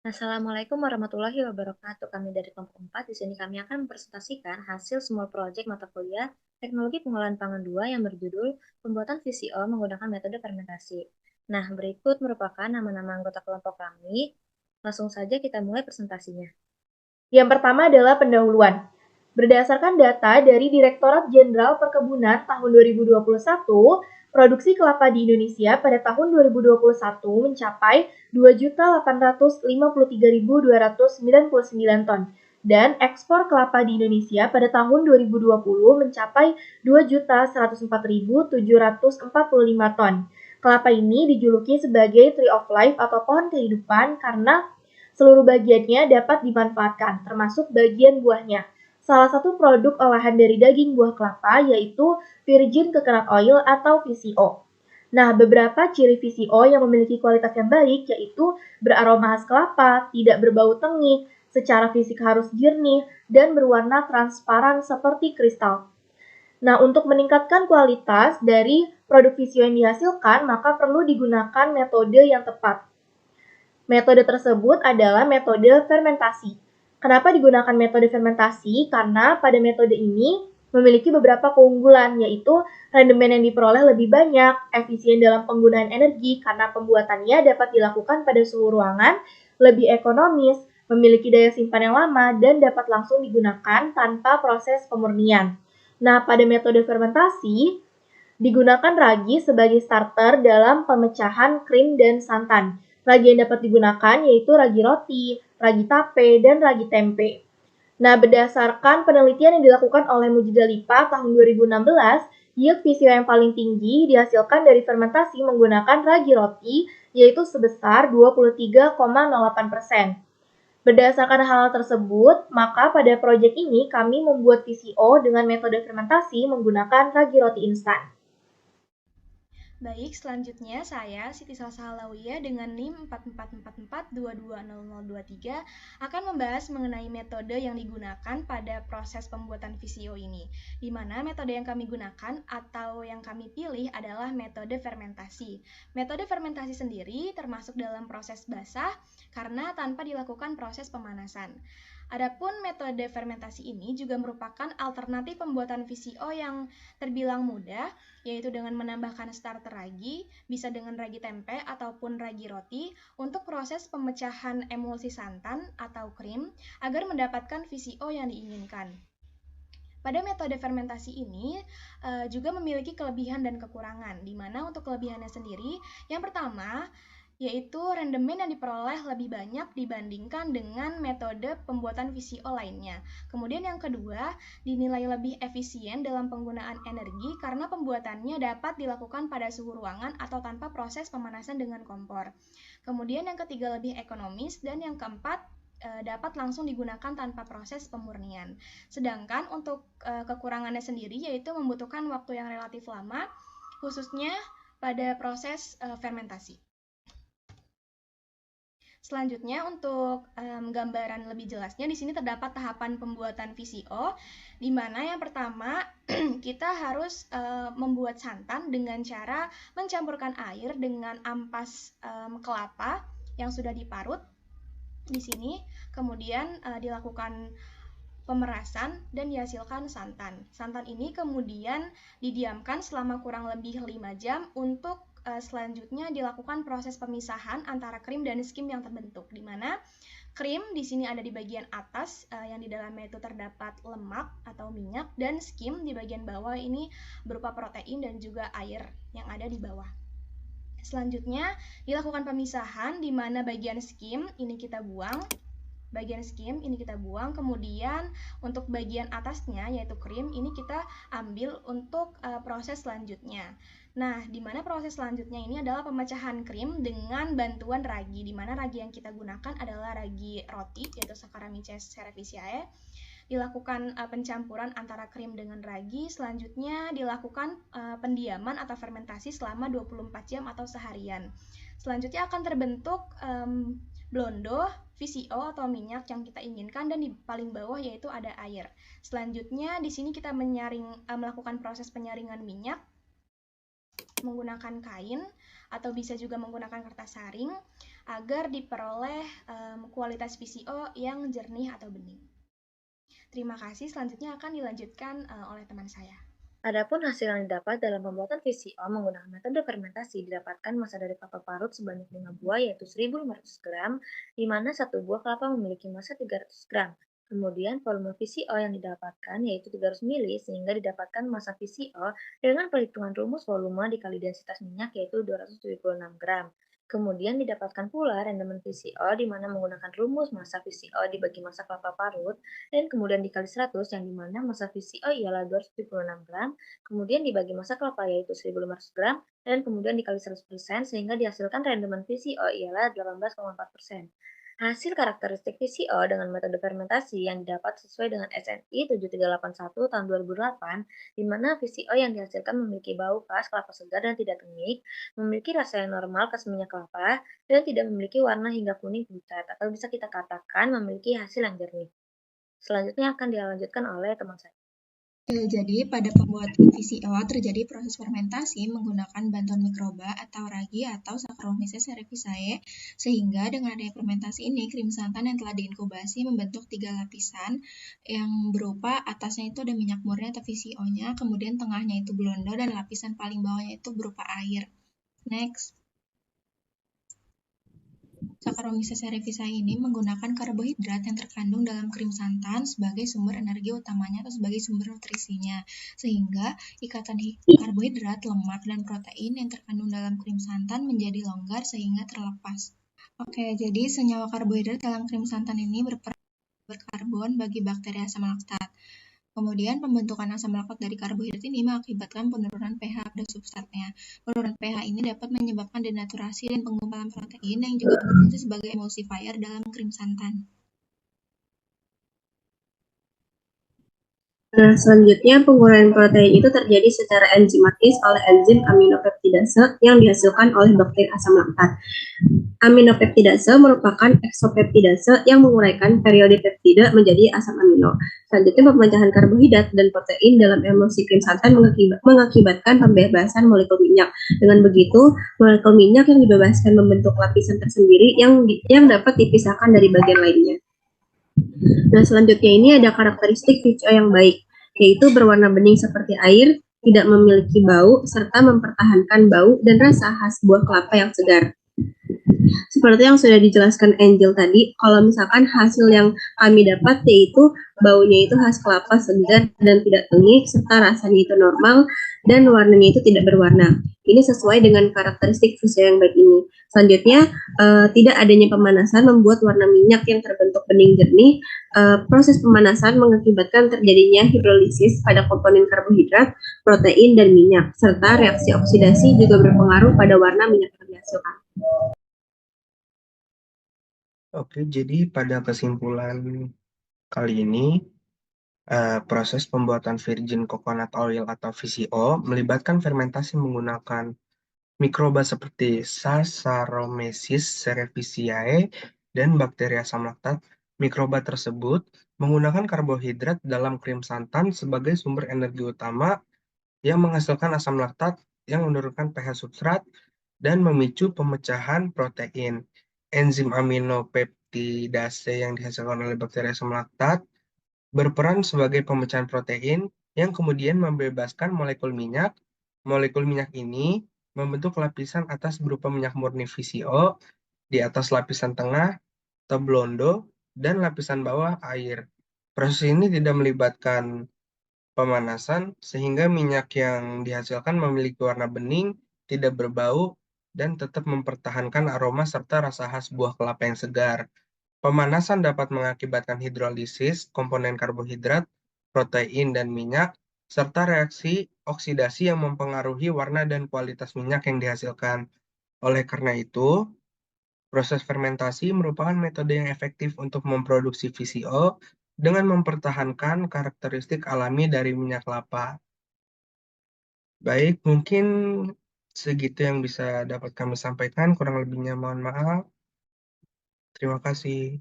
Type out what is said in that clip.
Assalamualaikum warahmatullahi wabarakatuh. Kami dari kelompok 4, di sini kami akan mempresentasikan hasil small project mata kuliah Teknologi Pengolahan Pangan 2 yang berjudul Pembuatan VCO menggunakan metode fermentasi. Nah, berikut merupakan nama-nama anggota kelompok kami. Langsung saja kita mulai presentasinya. Yang pertama adalah pendahuluan. Berdasarkan data dari Direktorat Jenderal Perkebunan tahun 2021, produksi kelapa di Indonesia pada tahun 2021 mencapai 2.853.299 ton dan ekspor kelapa di Indonesia pada tahun 2020 mencapai 2.104.745 ton. Kelapa ini dijuluki sebagai Tree of Life atau pohon kehidupan karena seluruh bagiannya dapat dimanfaatkan, termasuk bagian buahnya. Salah satu produk olahan dari daging buah kelapa yaitu virgin coconut oil atau VCO. Nah, beberapa ciri VCO yang memiliki kualitas yang baik yaitu beraroma khas kelapa, tidak berbau tengik, secara fisik harus jernih, dan berwarna transparan seperti kristal. Nah, untuk meningkatkan kualitas dari produk VCO yang dihasilkan, maka perlu digunakan metode yang tepat. Metode tersebut adalah metode fermentasi. Kenapa digunakan metode fermentasi? Karena pada metode ini memiliki beberapa keunggulan, yaitu rendemen yang diperoleh lebih banyak, efisien dalam penggunaan energi karena pembuatannya dapat dilakukan pada suhu ruangan, lebih ekonomis, memiliki daya simpan yang lama, dan dapat langsung digunakan tanpa proses pemurnian. Nah, pada metode fermentasi, digunakan ragi sebagai starter dalam pemecahan krim dan santan. Ragi yang dapat digunakan yaitu ragi roti, ragi tape, dan ragi tempe. Nah, berdasarkan penelitian yang dilakukan oleh Mujida Lipa tahun 2016, yield VCO yang paling tinggi dihasilkan dari fermentasi menggunakan ragi roti, yaitu sebesar 23,08%. Berdasarkan hal tersebut, maka pada proyek ini kami membuat VCO dengan metode fermentasi menggunakan ragi roti instan. Baik, selanjutnya saya, Siti Salsa Halawiyah dengan NIM 4444220023 akan membahas mengenai metode yang digunakan pada proses pembuatan VCO ini. Di mana metode yang kami gunakan atau yang kami pilih adalah metode fermentasi. Metode fermentasi sendiri termasuk dalam proses basah karena tanpa dilakukan proses pemanasan. Adapun metode fermentasi ini juga merupakan alternatif pembuatan VCO yang terbilang mudah, yaitu dengan menambahkan starter ragi, bisa dengan ragi tempe ataupun ragi roti, untuk proses pemecahan emulsi santan atau krim agar mendapatkan VCO yang diinginkan. Pada metode fermentasi ini juga memiliki kelebihan dan kekurangan, di mana untuk kelebihannya sendiri, yang pertama yaitu rendemen yang diperoleh lebih banyak dibandingkan dengan metode pembuatan VCO lainnya. Kemudian yang kedua, dinilai lebih efisien dalam penggunaan energi karena pembuatannya dapat dilakukan pada suhu ruangan atau tanpa proses pemanasan dengan kompor. Kemudian yang ketiga lebih ekonomis, dan yang keempat dapat langsung digunakan tanpa proses pemurnian. Sedangkan untuk kekurangannya sendiri yaitu membutuhkan waktu yang relatif lama, khususnya pada proses fermentasi. Selanjutnya untuk gambaran lebih jelasnya di sini terdapat tahapan pembuatan VCO, di mana yang pertama kita harus membuat santan dengan cara mencampurkan air dengan ampas kelapa yang sudah diparut di sini, kemudian dilakukan pemerasan dan dihasilkan santan. Santan ini kemudian didiamkan selama kurang lebih 5 jam untuk selanjutnya dilakukan proses pemisahan antara krim dan skim yang terbentuk, di mana krim di sini ada di bagian atas yang di dalamnya itu terdapat lemak atau minyak, dan skim di bagian bawah ini berupa protein dan juga air yang ada di bawah. Selanjutnya dilakukan pemisahan di mana bagian skim ini kita buang, kemudian untuk bagian atasnya yaitu krim ini kita ambil untuk proses selanjutnya. Nah, di mana proses selanjutnya ini adalah pemecahan krim dengan bantuan ragi, di mana ragi yang kita gunakan adalah ragi roti yaitu Saccharomyces cerevisiae. Dilakukan pencampuran antara krim dengan ragi, selanjutnya dilakukan pendiaman atau fermentasi selama 24 jam atau seharian. Selanjutnya akan terbentuk blondo, VCO atau minyak yang kita inginkan, dan di paling bawah yaitu ada air. Selanjutnya di sini kita melakukan proses penyaringan minyak menggunakan kain atau bisa juga menggunakan kertas saring. agar diperoleh kualitas VCO yang jernih atau bening. Terima kasih, selanjutnya akan dilanjutkan oleh teman saya. Adapun hasil yang didapat dalam pembuatan VCO menggunakan metode fermentasi didapatkan masa dari kelapa parut sebanyak 5 buah yaitu 1.500 gram, di mana satu buah kelapa memiliki massa 300 gram. Kemudian volume VCO yang didapatkan yaitu 300 ml sehingga didapatkan massa VCO dengan perhitungan rumus volume dikali densitas minyak yaitu 276 gram. Kemudian didapatkan pula rendemen VCO di mana menggunakan rumus massa VCO dibagi massa kelapa parut dan kemudian dikali 100 yang dimana massa VCO ialah 276 gram, kemudian dibagi massa kelapa yaitu 1.500 gram, dan kemudian dikali 100% sehingga dihasilkan rendemen VCO ialah 18,4%. Hasil karakteristik VCO dengan metode fermentasi yang didapat sesuai dengan SNI 7381 tahun 2008, di mana VCO yang dihasilkan memiliki bau khas kelapa segar dan tidak tengik, memiliki rasa yang normal khas minyak kelapa, dan tidak memiliki warna hingga kuning pucat, atau bisa kita katakan memiliki hasil yang jernih. Selanjutnya akan dilanjutkan oleh teman saya. Jadi pada pembuatan VCO terjadi proses fermentasi menggunakan bantuan mikroba atau ragi atau Saccharomyces cerevisiae, sehingga dengan adanya fermentasi ini krim santan yang telah diinkubasi membentuk 3 lapisan yang berupa atasnya itu ada minyak murni atau VCO-nya, kemudian tengahnya itu blondo dan lapisan paling bawahnya itu berupa air. Next. Saccharomyces cerevisiae ini menggunakan karbohidrat yang terkandung dalam krim santan sebagai sumber energi utamanya atau sebagai sumber nutrisinya, sehingga ikatan karbohidrat, lemak, dan protein yang terkandung dalam krim santan menjadi longgar sehingga terlepas. Oke, jadi senyawa karbohidrat dalam krim santan ini berperan berkarbon bagi bakteri asam laktat. Kemudian pembentukan asam laktat dari karbohidrat ini mengakibatkan penurunan pH pada substratnya. Penurunan pH ini dapat menyebabkan denaturasi dan penggumpalan protein yang juga berfungsi sebagai emulsifier dalam krim santan. Nah, selanjutnya penguraian protein itu terjadi secara enzimatis oleh enzim aminopeptidase yang dihasilkan oleh bakteri asam laktat. Aminopeptidase merupakan eksopeptidase yang menguraikan periode peptida menjadi asam amino. Selanjutnya, pemecahan karbohidrat dan protein dalam emulsi krim santan mengakibatkan pembebasan molekul minyak. Dengan begitu, molekul minyak yang dibebaskan membentuk lapisan tersendiri yang dapat dipisahkan dari bagian lainnya. Nah, selanjutnya ini ada karakteristik VCO yang baik, yaitu berwarna bening seperti air, tidak memiliki bau, serta mempertahankan bau dan rasa khas buah kelapa yang segar. Seperti yang sudah dijelaskan Angel tadi, kalau misalkan hasil yang kami dapat yaitu baunya itu khas kelapa segar dan tidak tengik, serta rasanya itu normal dan warnanya itu tidak berwarna. Ini sesuai dengan karakteristik VCO yang baik ini. Selanjutnya, tidak adanya pemanasan membuat warna minyak yang terbentuk bening jernih. Proses pemanasan mengakibatkan terjadinya hidrolisis pada komponen karbohidrat, protein, dan minyak, serta reaksi oksidasi juga berpengaruh pada warna minyak yang dihasilkan. Oke, jadi pada kesimpulan kali ini, proses pembuatan virgin coconut oil atau VCO melibatkan fermentasi menggunakan mikroba seperti Saccharomyces cerevisiae dan bakteri asam laktat. Mikroba tersebut menggunakan karbohidrat dalam krim santan sebagai sumber energi utama yang menghasilkan asam laktat yang menurunkan pH substrat dan memicu pemecahan protein. Enzim aminopeptidase yang dihasilkan oleh bakteri asam laktat berperan sebagai pemecahan protein yang kemudian membebaskan molekul minyak. Molekul minyak ini membentuk lapisan atas berupa minyak murni VCO, di atas lapisan tengah blondo, dan lapisan bawah air. Proses ini tidak melibatkan pemanasan, sehingga minyak yang dihasilkan memiliki warna bening, tidak berbau, dan tetap mempertahankan aroma serta rasa khas buah kelapa yang segar. Pemanasan dapat mengakibatkan hidrolisis komponen karbohidrat, protein, dan minyak, serta reaksi oksidasi yang mempengaruhi warna dan kualitas minyak yang dihasilkan. Oleh karena itu, proses fermentasi merupakan metode yang efektif untuk memproduksi VCO dengan mempertahankan karakteristik alami dari minyak kelapa. Baik, mungkin segitu yang bisa dapat kami sampaikan, kurang lebihnya mohon maaf. Terima kasih.